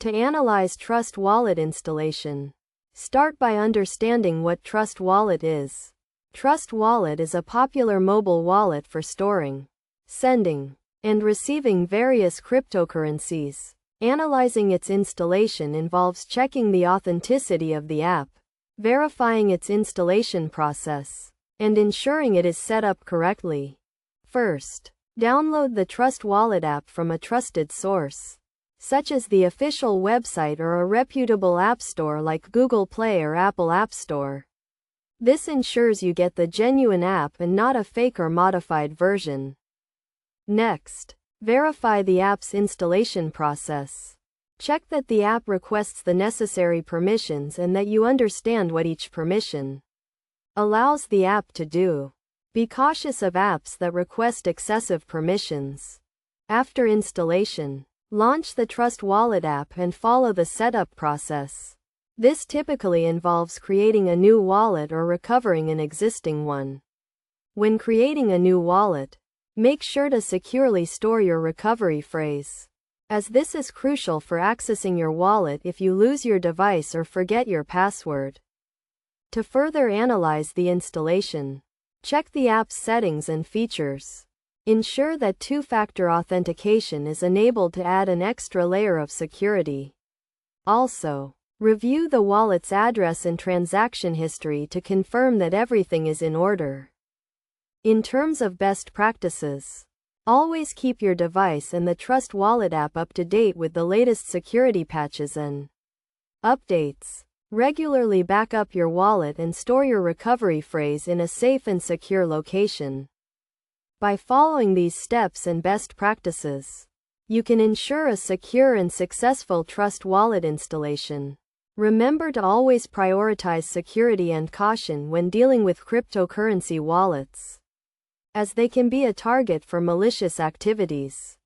To analyze Trust Wallet installation, start by understanding what Trust Wallet is. Trust Wallet is a popular mobile wallet for storing, sending, and receiving various cryptocurrencies. Analyzing its installation involves checking the authenticity of the app, verifying its installation process, and ensuring it is set up correctly. First, download the Trust Wallet app from a trusted source, such as the official website or a reputable app store like Google Play or Apple App Store. This ensures you get the genuine app and not a fake or modified version. Next, verify the app's installation process. Check that the app requests the necessary permissions and that you understand what each permission allows the app to do. Be cautious of apps that request excessive permissions. After installation, launch the Trust Wallet app and follow the setup process. This typically involves creating a new wallet or recovering an existing one. When creating a new wallet, make sure to securely store your recovery phrase, as this is crucial for accessing your wallet if you lose your device or forget your password. To further analyze the installation, check the app's settings and features. Ensure that two-factor authentication is enabled to add an extra layer of security. Also, review the wallet's address and transaction history to confirm that everything is in order. In terms of best practices, always keep your device and the Trust Wallet app up to date with the latest security patches and updates. Regularly back up your wallet and store your recovery phrase in a safe and secure location. By following these steps and best practices, you can ensure a secure and successful Trust Wallet installation. Remember to always prioritize security and caution when dealing with cryptocurrency wallets, as they can be a target for malicious activities.